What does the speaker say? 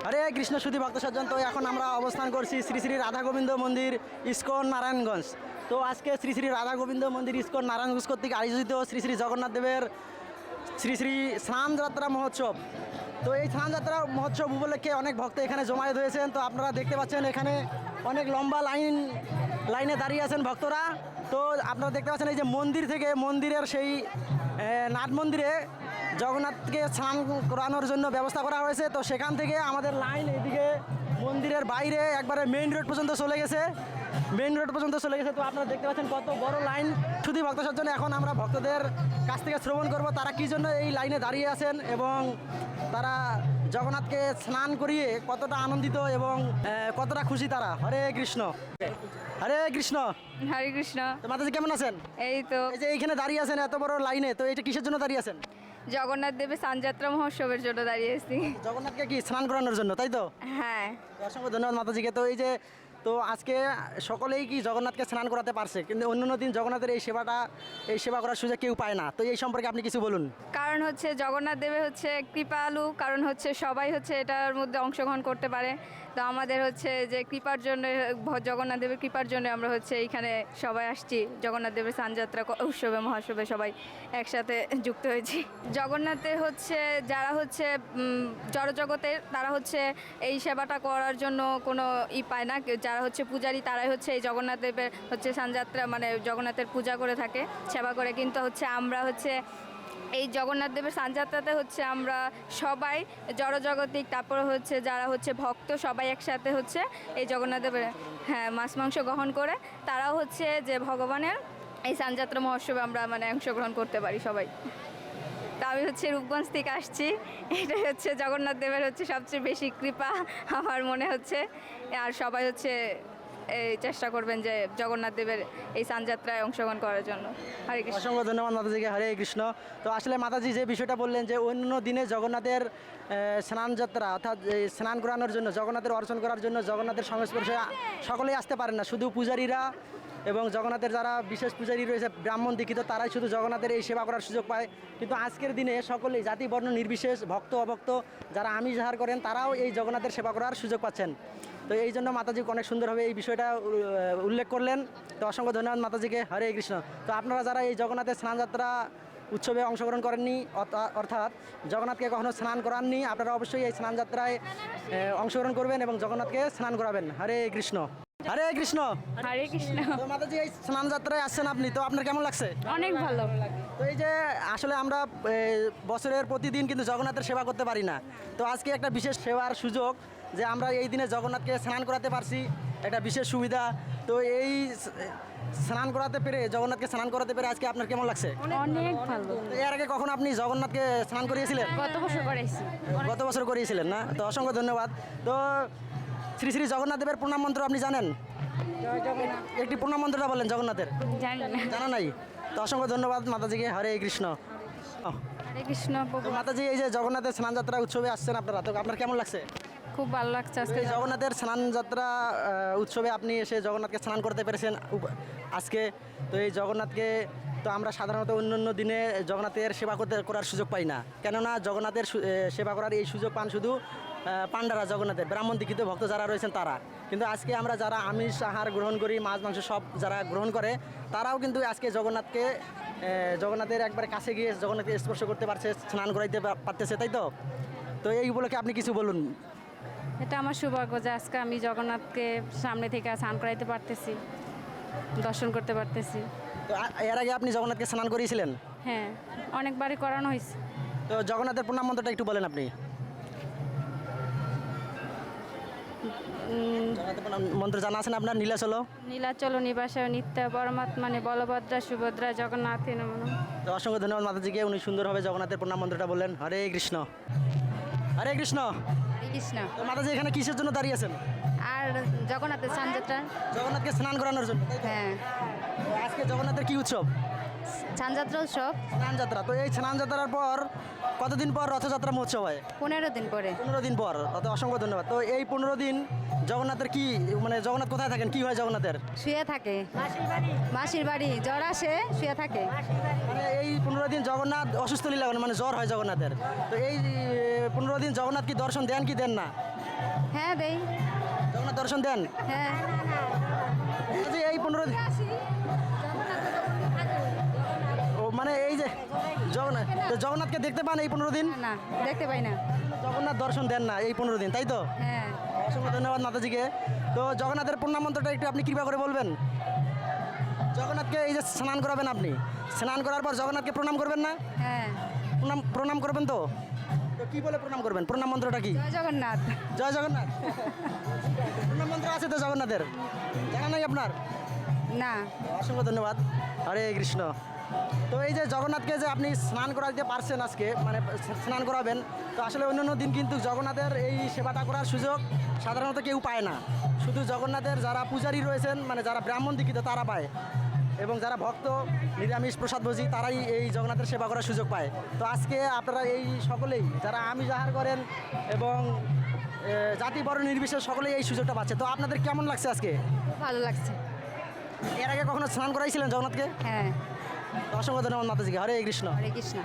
হরে কৃষ্ণ সুধী ভক্ত সজ্জন। তো এখন আমরা অবস্থান করছি শ্রী শ্রী রাধা গোবিন্দ মন্দির ইস্কন নারায়ণগঞ্জ। তো আজকে শ্রী শ্রী রাধা গোবিন্দ মন্দির ইস্কন নারায়ণগঞ্জ কর্তৃক আয়োজিত শ্রী শ্রী জগন্নাথ দেবের শ্রী শ্রী স্নান যাত্রা মহোৎসব। তো এই স্নান যাত্রা মহোৎসব উপলক্ষে অনেক ভক্ত এখানে জমায়েত হয়েছেন। তো আপনারা দেখতে পাচ্ছেন এখানে অনেক লম্বা লাইনে দাঁড়িয়ে আছেন ভক্তরা। তো আপনারা দেখতে পাচ্ছেন এই যে মন্দির থেকে মন্দিরের সেই নাট মন্দিরে জগন্নাথকে স্নান করানোর জন্য ব্যবস্থা করা হয়েছে। তো সেখান থেকে আমাদের লাইন এদিকে মন্দিরের বাইরে একবারে মেইন রোড পর্যন্ত চলে গেছে। তো আপনারা দেখতে পাচ্ছেন কত বড় লাইন। শুধু ভক্ত সজ্জন, এখন আমরা ভক্তদের কাছ থেকে শ্রবণ করব তারা কী জন্য এই লাইনে দাঁড়িয়ে আছেন এবং তারা জগন্নাথকে স্নান করিয়ে কতটা আনন্দিত এবং কতটা খুশি তারা। হরে কৃষ্ণ। হরে কৃষ্ণ। হরে কৃষ্ণ। তো মাতাজি কেমন আছেন? এই তো এই যে এইখানে দাঁড়িয়ে আছেন এত বড় লাইনে, তো এটা কিসের জন্য দাঁড়িয়ে আছেন? জগন্নাথ দেবের স্নানযাত্রা মহোৎসবের জন্য দাঁড়িয়েছি। জগন্নাথকে কি স্নান করানোর জন্য, তাই তো? হ্যাঁ। অসংখ্য ধন্যবাদ মাতাজিকে। তো এই যে আজকে সকলেই কি জগন্নাথকে স্নান করাতে পারছে, কিন্তু অন্যান্য দিন জগন্নাথের এই সেবা করার সুযোগ কেউ পায় না। তো এই সম্পর্কে আপনি কিছু বলুন। কারণ হচ্ছে জগন্নাথ দেবের হচ্ছে কৃপালু, কারণ হচ্ছে সবাই হচ্ছে এটার মধ্যে অংশগ্রহণ করতে পারে। তো আমাদের হচ্ছে যে কৃপার জন্য, জগন্নাথ দেবের কৃপার জন্য আমরা হচ্ছে এইখানে সবাই আসছি। জগন্নাথ দেবের স্নানযাত্রা উৎসবে মহাসবে সবাই একসাথে যুক্ত হয়েছি। জগন্নাথের হচ্ছে যারা হচ্ছে জড়জগতের, তারা হচ্ছে এই সেবাটা করার জন্য কোনো পায় না। যারা হচ্ছে পূজারী তারাই হচ্ছে এই জগন্নাথ দেবের হচ্ছে স্নানযাত্রা মানে জগন্নাথের পূজা করে থাকে, সেবা করে। কিন্তু হচ্ছে আমরা হচ্ছে এই জগন্নাথ দেবের স্নানযাত্রাতে হচ্ছে আমরা সবাই জড়জগতিক, তারপর হচ্ছে যারা হচ্ছে ভক্ত সবাই একসাথে হচ্ছে এই জগন্নাথ দেবের মাছ মাংস গ্রহণ করে তারাও হচ্ছে যে ভগবানের এই স্নানযাত্রা মহোৎসবে আমরা মানে অংশগ্রহণ করতে পারি সবাই। তা আমি হচ্ছে রূপগঞ্জ থেকে আসছি। এটাই হচ্ছে জগন্নাথ দেবের হচ্ছে সবচেয়ে বেশি কৃপা আমার মনে হচ্ছে। আর সবাই হচ্ছে এই চেষ্টা করবেন যে জগন্নাথ দেবের এই স্নানযাত্রায় অংশগ্রহণ করার জন্য। হরে কৃষ্ণ। অসংখ্য ধন্যবাদ মাতাজিকে। হরে কৃষ্ণ। তো আসলে মাতাজি যে বিষয়টা বললেন যে অন্য দিনে জগন্নাথের স্নানযাত্রা অর্থাৎ স্নান করানোর জন্য, জগন্নাথের অর্চন করার জন্য জগন্নাথের সংস্পর্শে সকলেই আসতে পারেন না, শুধু পূজারীরা এবং জগন্নাথের যারা বিশেষ পূজারী রয়েছে ব্রাহ্মণ দীক্ষিত তারাই শুধু জগন্নাথের এই সেবা করার সুযোগ পায়। কিন্তু আজকের দিনে সকলেই জাতি বর্ণ নির্বিশেষ, ভক্ত অভক্ত যারা আমিষ আহার করেন তারাও এই জগন্নাথের সেবা করার সুযোগ পাচ্ছেন। তো এই জন্য মাতাজি অনেক সুন্দরভাবে এই বিষয়টা উল্লেখ করলেন। তো অসংখ্য ধন্যবাদ মাতাজিকে। হরে কৃষ্ণ। তো আপনারা যারা এই জগন্নাথের স্নানযাত্রা উৎসবে অংশগ্রহণ করেননি অর্থাৎ জগন্নাথকে কখনো স্নান করাননি, আপনারা অবশ্যই এই স্নানযাত্রায় অংশগ্রহণ করবেন এবং জগন্নাথকে স্নান করাবেন। হরে কৃষ্ণ। হরে কৃষ্ণ। হরে কৃষ্ণ। তো মাতাজি এই স্নান যাত্রায় আসছেন আপনি, তো আপনার কেমন লাগছে? অনেক ভালো। তো এই যে আসলে আমরা বছরের প্রতিদিন কিন্তু জগন্নাথের সেবা করতে পারি না। তো আজকে একটা বিশেষ সেবার সুযোগ যে আমরা এই দিনে জগন্নাথকে স্নান করাতে পারছি, একটা বিশেষ সুবিধা। তো এই স্নান করাতে পেরে, জগন্নাথকে স্নান করাতে পেরে আজকে আপনার কেমন লাগছে? অনেক ভালো। তো এর আগে কখন আপনি জগন্নাথকে স্নান করিয়েছিলেন? গত বছর করেছি। গত বছর করিয়েছিলেন না? তো অসংখ্য ধন্যবাদ। তো শ্রী শ্রী জগন্নাথ দেবের প্রণাম মন্ত্র আপনি জানেন? একটি প্রণাম মন্ত্রটা বলেন জগন্নাথের। জানা নাই? তো অসংখ্য ধন্যবাদ মাতাজিকে। হরে কৃষ্ণ। হরে কৃষ্ণ। তো মাতাজি এই যে জগন্নাথের স্নানযাত্রা উৎসবে আসছেন আপনারা, তো আপনার কেমন লাগছে? খুব ভালো লাগছে আজকে এই জগন্নাথের স্নানযাত্রা উৎসবে আপনি এসে জগন্নাথকে স্নান করতে পেরেছেন আজকে। তো এই জগন্নাথকে তো আমরা সাধারণত অন্য দিনে জগন্নাথের সেবা করার সুযোগ পাই না, কেননা জগন্নাথের সেবা করার এই সুযোগ পান শুধু পাণ্ডারা, জগন্নাথের ব্রাহ্মণ দীক্ষিত ভক্ত যারা রয়েছেন তারা। কিন্তু আজকে আমরা যারা আমিষ আহার গ্রহণ করি, মাছ মাংস সব যারা গ্রহণ করে তারাও কিন্তু আজকে জগন্নাথের একবারে কাছে গিয়ে জগন্নাথকে স্পর্শ করতে পারছে, স্নান করাইতে পারতেছে, তাই তো? তো এই উপলক্ষে আপনি কিছু বলুন। এটা আমার সৌভাগ্য যে আজকে আমি জগন্নাথকে সামনে থেকে স্নান করাইতে পারতেছি, দর্শন করতে পারতেছি। তো এর আগে আপনি জগন্নাথকে স্নান করিয়েছিলেন? হ্যাঁ, অনেকবারই করানো হয়েছে। তো জগন্নাথের প্রণাম মন্ত্রটা একটু বলেন আপনি। জগন্নাথের প্রণাম মন্ত্র জানা আছেন আপনার? নীলাচল নীলাচল নিবাসায় নিত্য পরমাত্মানে বলভদ্রা সুভদ্রা জগন্নাথে নমঃ। তো অসংখ্য ধন্যবাদ মাতাজিকে, উনি সুন্দরভাবে জগন্নাথের প্রণাম মন্ত্রটা বললেন। হরে কৃষ্ণ। হরে কৃষ্ণ। হরে কৃষ্ণ। তো মাতাজি এখানে কিসের জন্য দাঁড়িয়ে আছেন? আর জগন্নাথের স্নানযাত্রা। জগন্নাথকে স্নান করানোর জন্য, তাই তো? হ্যাঁ, তো আজকে জগন্নাথের কি উৎসব? স্নানযাত্রা উৎসব। স্নানযাত্রা। তো এই স্নানযাত্রার পর কতদিন পর রথযাত্রা মহোৎসব হয়? 15 দিন পরে। 15 দিন পর। তো অসংখ্য ধন্যবাদ। তো এই 15 দিন জগন্নাথের কি মানে জগন্নাথ কোথায় থাকেন, কি হয় জগন্নাথের? শুয়ে থাকে মাসির বাড়ি, জ্বর আসে শুয়ে থাকে। মানে এই 15 দিন জগন্নাথ অসুস্থ লীলা মানে জ্বর হয় জগন্নাথের। তো এই 15 দিন জগন্নাথ কি দর্শন দেন কি দেন না? হ্যাঁ দেই। জগন্নাথ দর্শন দেন? হ্যাঁ বলছি এই 15 দিন ও মানে এই যে জগন্নাথকে দেখতে পান এই 15 দিন? না দেখতে পাই না। জগন্নাথ দর্শন দেন না এই 15 দিন, তাই তো? হ্যাঁ অসংখ্য ধন্যবাদ মাতাজিকে। তো জগন্নাথের প্রণাম মন্ত্রটা একটু আপনি কৃপা করে বলবেন। জগন্নাথকে এই যে স্নান করাবেন, আপনি স্নান করার পর জগন্নাথকে প্রণাম করবেন না? হ্যাঁ। প্রণাম করবেন তো? তো কি বলে প্রণাম করবেন? প্রণাম মন্ত্রটা কি? জয় জগন্নাথ। জয় জগন্নাথ। প্রণাম মন্ত্র আছে তো জগন্নাথের, জানা নাই আপনার? না। অসংখ্য ধন্যবাদ। হরে কৃষ্ণ। তো এই যে জগন্নাথকে যে আপনি স্নান করাতে পারছেন আজকে, মানে স্নান করাবেন, তো আসলে অন্যান্য দিন কিন্তু জগন্নাথের এই সেবাটা করার সুযোগ সাধারণত কেউ পায় না। শুধু জগন্নাথের যারা পূজারী রয়েছেন, মানে যারা ব্রাহ্মণ দীক্ষিত তারা পায়, এবং যারা ভক্ত নিরামিষ প্রসাদভোজী তারাই এই জগন্নাথের সেবা করার সুযোগ পায়। তো আজকে আপনারা এই সকলেই যারা আমিষ আহার করেন এবং জাতি বর্ণ নির্বিশেষে সকলেই এই সুযোগটা পাচ্ছে। তো আপনাদের কেমন লাগছে আজকে? খুব ভালো লাগছে। এর আগে কখনো স্নান করাইছিলেন জগন্নাথকে? হ্যাঁ। অসংখ্য ধন্যবাদ মাতাজিকে। হরে কৃষ্ণ। হরে কৃষ্ণ।